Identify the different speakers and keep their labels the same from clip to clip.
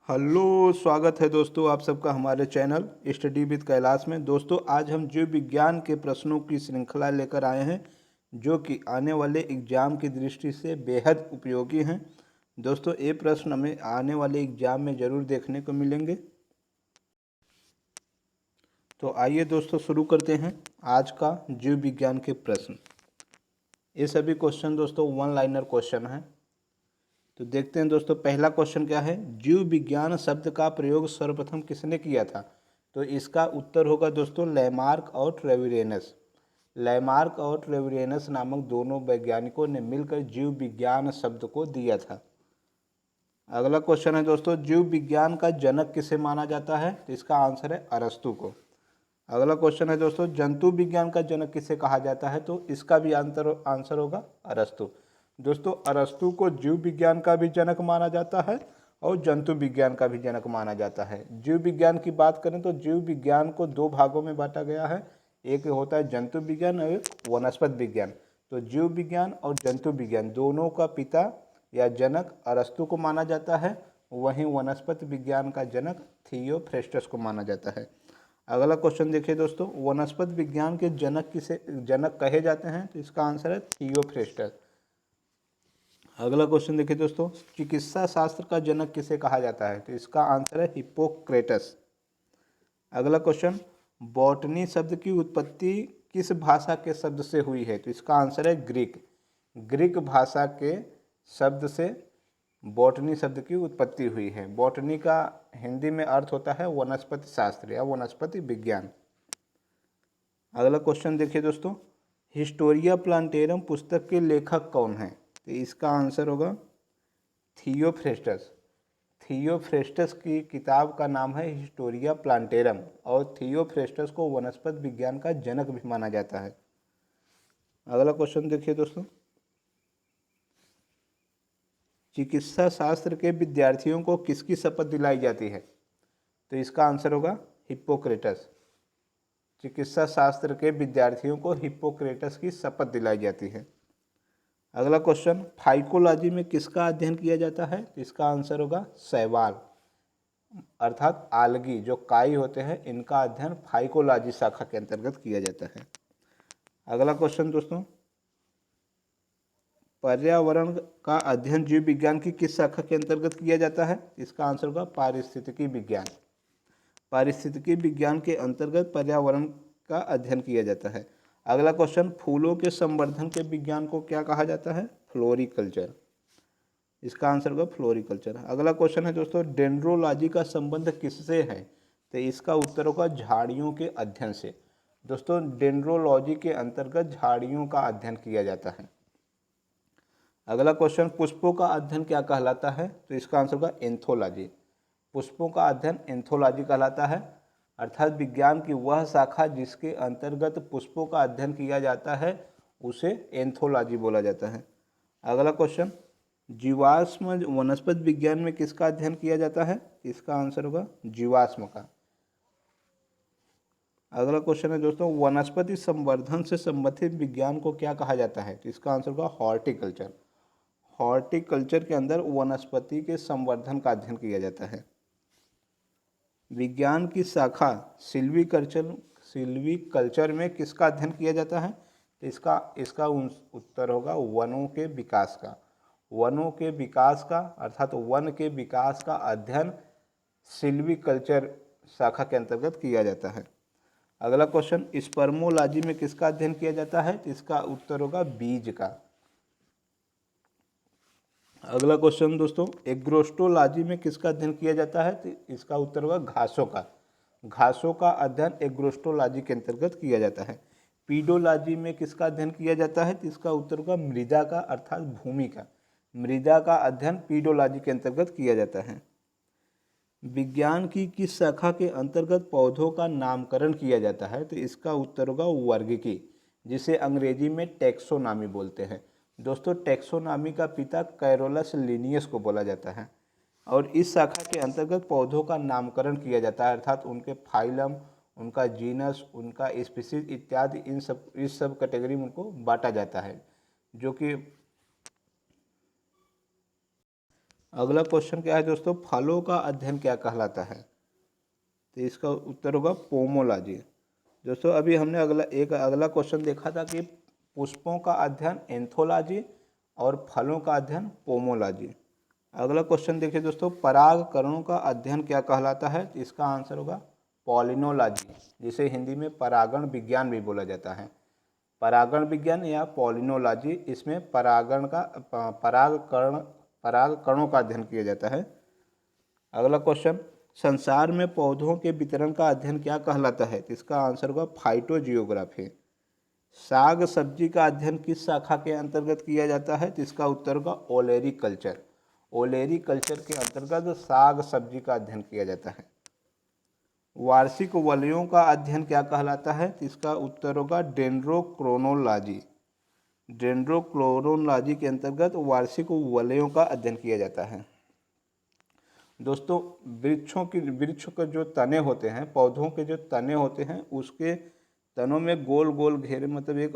Speaker 1: Hello, स्वागत है दोस्तों आप सबका हमारे चैनल स्टडी विद कैलाश में। दोस्तों आज हम जीव विज्ञान के प्रश्नों की श्रृंखला लेकर आए हैं जो कि आने वाले एग्ज़ाम की दृष्टि से बेहद उपयोगी हैं। दोस्तों ये प्रश्न हमें आने वाले एग्ज़ाम में ज़रूर देखने को मिलेंगे। तो आइए दोस्तों शुरू करते हैं आज का जीव विज्ञान के प्रश्न। ये सभी क्वेश्चन दोस्तों वन लाइनर क्वेश्चन हैं। तो देखते हैं दोस्तों पहला क्वेश्चन क्या है। जीव विज्ञान शब्द का प्रयोग सर्वप्रथम किसने किया था? तो इसका उत्तर होगा दोस्तों लैमार्क और ट्रेविरेनस। लैमार्क और ट्रेविरेनस नामक दोनों वैज्ञानिकों ने मिलकर जीव विज्ञान शब्द को दिया था। अगला क्वेश्चन है दोस्तों जीव विज्ञान का जनक किसे माना जाता है? तो इसका आंसर है अरस्तु को। अगला क्वेश्चन है दोस्तों जंतु विज्ञान का जनक किसे कहा जाता है? तो इसका भी आंसर होगा अरस्तु। दोस्तों अरस्तु को जीव विज्ञान का भी जनक माना जाता है और जंतु विज्ञान का भी जनक माना जाता है। जीव विज्ञान की बात करें तो जीव विज्ञान को दो भागों में बांटा गया है, एक होता है जंतु विज्ञान और एक वनस्पति विज्ञान। तो जीव विज्ञान और जंतु विज्ञान दोनों का पिता या जनक अरस्तु को माना जाता है, वहीं वनस्पति विज्ञान का जनक थियोफ्रेस्टस को माना जाता है। अगला क्वेश्चन देखिए दोस्तों वनस्पति विज्ञान के जनक कहे जाते हैं? तो इसका आंसर है थियोफ्रेस्टस। अगला क्वेश्चन देखिए दोस्तों चिकित्सा शास्त्र का जनक किसे कहा जाता है? तो इसका आंसर है हिप्पोक्रेटस। अगला क्वेश्चन बॉटनी शब्द की उत्पत्ति किस भाषा के शब्द से हुई है? तो इसका आंसर है ग्रीक। ग्रीक भाषा के शब्द से बॉटनी शब्द की उत्पत्ति हुई है। बॉटनी का हिंदी में अर्थ होता है वनस्पति शास्त्र या वनस्पति विज्ञान। अगला क्वेश्चन देखिए दोस्तों हिस्टोरिया प्लांटेरम पुस्तक के लेखक कौन है? तो इसका आंसर होगा थियोफ्रेस्टस। थियोफ्रेस्टस की किताब का नाम है हिस्टोरिया प्लांटेरम और थियोफ्रेस्टस को वनस्पति विज्ञान का जनक भी माना जाता है। अगला क्वेश्चन देखिए दोस्तों चिकित्सा शास्त्र के विद्यार्थियों को किसकी शपथ दिलाई जाती है? तो इसका आंसर होगा हिप्पोक्रेटस। चिकित्सा शास्त्र के विद्यार्थियों को हिप्पोक्रेटस की शपथ दिलाई जाती है। अगला क्वेश्चन फाइकोलॉजी में किसका अध्ययन किया जाता है? तो इसका आंसर होगा शैवाल अर्थात आलगी जो काई होते हैं इनका अध्ययन फाइकोलॉजी शाखा के अंतर्गत किया जाता है। अगला क्वेश्चन दोस्तों पर्यावरण का अध्ययन जीव विज्ञान की किस शाखा के अंतर्गत किया जाता है? इसका आंसर होगा पारिस्थितिकी विज्ञान। पारिस्थितिकी विज्ञान के अंतर्गत पर्यावरण का अध्ययन किया जाता है। अगला क्वेश्चन फूलों के संवर्धन के विज्ञान को क्या कहा जाता है? फ्लोरिकल्चर। इसका आंसर होगा फ्लोरिकल्चर। अगला क्वेश्चन है दोस्तों डेंड्रोलॉजी का संबंध किससे है? तो इसका उत्तर होगा झाड़ियों के अध्ययन से। दोस्तों डेंड्रोलॉजी के अंतर्गत झाड़ियों का अध्ययन किया जाता है। अगला क्वेश्चन पुष्पों का अध्ययन क्या कहलाता है? तो इसका आंसर होगा एंथोलॉजी। पुष्पों का अध्ययन एंथोलॉजी कहलाता है अर्थात विज्ञान की वह शाखा जिसके अंतर्गत पुष्पों का अध्ययन किया जाता है उसे एंथोलॉजी बोला जाता है। अगला क्वेश्चन जीवाश्म वनस्पति विज्ञान में किसका अध्ययन किया जाता है? इसका आंसर होगा जीवाश्म का। अगला क्वेश्चन है दोस्तों वनस्पति संवर्धन से संबंधित विज्ञान को क्या कहा जाता है? तो इसका आंसर होगा हॉर्टिकल्चर। हॉर्टिकल्चर के अंदर वनस्पति के संवर्धन का अध्ययन किया जाता है। विज्ञान की शाखा सिल्वीकल्चर में किसका अध्ययन किया जाता है? तो इसका उत्तर होगा वनों के विकास का। वनों के विकास का अर्थात वन के विकास का अध्ययन सिल्वीकल्चर शाखा के अंतर्गत किया जाता है। अगला क्वेश्चन स्पर्मोलॉजी में किसका अध्ययन किया जाता है? तो इसका उत्तर होगा बीज का। अगला क्वेश्चन दोस्तों एग्रोस्टोलॉजी में किसका अध्ययन किया जाता है? तो इसका उत्तर होगा घासों का। घासों का अध्ययन एग्रोस्टोलॉजी के अंतर्गत किया जाता है। पीडोलॉजी में किसका अध्ययन किया जाता है? तो इसका उत्तर होगा मृदा का अर्थात भूमि का। मृदा का अध्ययन पीडोलॉजी के अंतर्गत किया जाता है। विज्ञान की किस शाखा के अंतर्गत पौधों का नामकरण किया जाता है? तो इसका उत्तर होगा वर्गीकी जिसे अंग्रेजी में टैक्सोनॉमी बोलते हैं। दोस्तों टैक्सोनॉमी का पिता कैरोलस लिनियस को बोला जाता है और इस शाखा के अंतर्गत पौधों का नामकरण किया जाता है अर्थात उनके फाइलम उनका जीनस उनका स्पीसीज इत्यादि इस सब कैटेगरी में उनको बांटा जाता है जो कि अगला क्वेश्चन क्या है दोस्तों, फलों का अध्ययन क्या कहलाता है? तो इसका उत्तर होगा पोमोलॉजी। दोस्तों अभी हमने अगला क्वेश्चन देखा था कि पुष्पों का अध्ययन एंथोलॉजी और फलों का अध्ययन पोमोलॉजी। अगला क्वेश्चन देखिए दोस्तों, परागकणों का अध्ययन क्या कहलाता है? तो इसका आंसर होगा पॉलिनोलॉजी, जिसे हिंदी में परागण विज्ञान भी बोला जाता है। परागण विज्ञान या पॉलिनोलॉजी, इसमें परागकणों का अध्ययन किया जाता है। अगला क्वेश्चन, संसार में पौधों के वितरण का अध्ययन क्या कहलाता है? तो इसका आंसर होगा फाइटोजियोग्राफी। साग सब्जी का अध्ययन किस शाखा के अंतर्गत किया जाता है? तो इसका उत्तर होगा ओलेरी कल्चर। ओलेरी कल्चर के अंतर्गत साग सब्जी का अध्ययन किया जाता है। वार्षिक वलयों का अध्ययन क्या कहलाता है? तो इसका उत्तर होगा डेंड्रोक्रोनोलॉजी। डेंड्रोक्रोनोलॉजी के अंतर्गत वार्षिक वलयों का अध्ययन किया जाता है। दोस्तों वृक्ष के जो तने होते हैं, पौधों के जो तने होते हैं, उसके तनों में गोल गोल घेरे, मतलब एक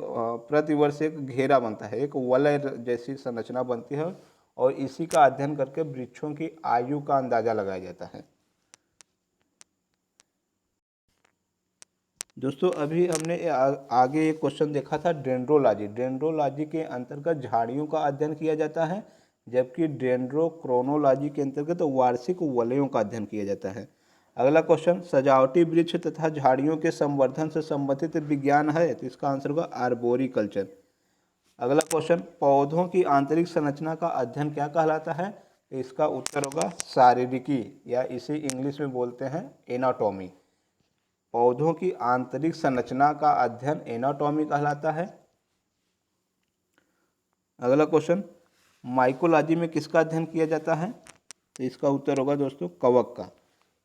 Speaker 1: प्रतिवर्ष एक घेरा बनता है, एक वलय जैसी संरचना बनती है, और इसी का अध्ययन करके वृक्षों की आयु का अंदाजा लगाया जाता है। दोस्तों अभी हमने आगे एक क्वेश्चन देखा था डेंड्रोलॉजी। डेंड्रोलॉजी के अंतर्गत झाड़ियों का अध्ययन किया जाता है, जबकि डेंड्रोक्रोनोलॉजी के अंतर्गत वार्षिक वलयों का अध्ययन किया जाता है। अगला क्वेश्चन, सजावटी वृक्ष तथा झाड़ियों के संवर्धन से संबंधित विज्ञान है? तो इसका आंसर होगा आर्बोरिकल्चर। अगला क्वेश्चन, पौधों की आंतरिक संरचना का अध्ययन क्या कहलाता है? तो इसका उत्तर होगा शारीरिकी, या इसे इंग्लिश में बोलते हैं एनाटॉमी। पौधों की आंतरिक संरचना का अध्ययन एनाटॉमी कहलाता है। अगला क्वेश्चन, माइकोलॉजी में किसका अध्ययन किया जाता है? तो इसका उत्तर होगा दोस्तों कवक का।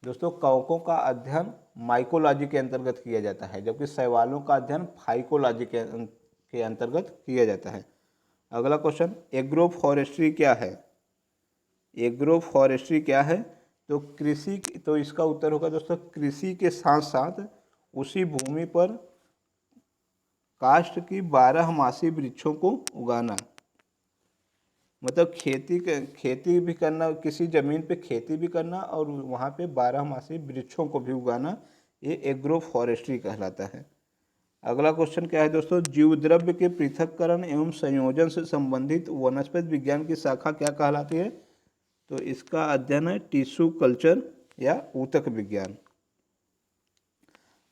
Speaker 1: दोस्तों कवकों का अध्ययन माइकोलॉजी के अंतर्गत किया जाता है, जबकि शैवालों का अध्ययन फाइकोलॉजी के अंतर्गत किया जाता है। अगला क्वेश्चन, एग्रो फॉरेस्ट्री क्या है? एग्रो फॉरेस्ट्री क्या है? तो इसका उत्तर होगा दोस्तों कृषि के साथ साथ उसी भूमि पर काष्ठ की 12 वृक्षों को उगाना, मतलब खेती भी करना, किसी जमीन पे खेती भी करना और वहाँ पे 12 वृक्षों को भी उगाना, ये एग्रो फॉरेस्ट्री कहलाता है। अगला क्वेश्चन क्या है दोस्तों, जीवद्रव्य के पृथक्करण एवं संयोजन से संबंधित वनस्पति विज्ञान की शाखा क्या कहलाती है? तो इसका अध्ययन है टिश्यू कल्चर या ऊतक विज्ञान।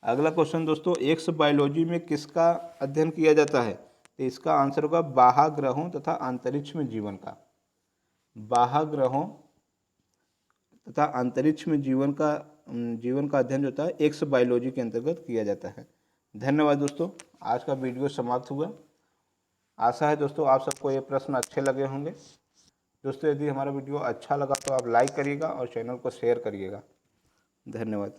Speaker 1: अगला क्वेश्चन दोस्तों, एक्स बायोलॉजी में किसका अध्ययन किया जाता है? तो इसका आंसर होगा बाह्यग्रहों तथा अंतरिक्ष में जीवन का। बाह्यग्रहों तथा अंतरिक्ष में जीवन का अध्ययन जो होता है एक्स बायोलॉजी के अंतर्गत किया जाता है। धन्यवाद दोस्तों, आज का वीडियो समाप्त हुआ। आशा है दोस्तों आप सबको ये प्रश्न अच्छे लगे होंगे। दोस्तों यदि हमारा वीडियो अच्छा लगा तो आप लाइक करिएगा और चैनल को शेयर करिएगा। धन्यवाद।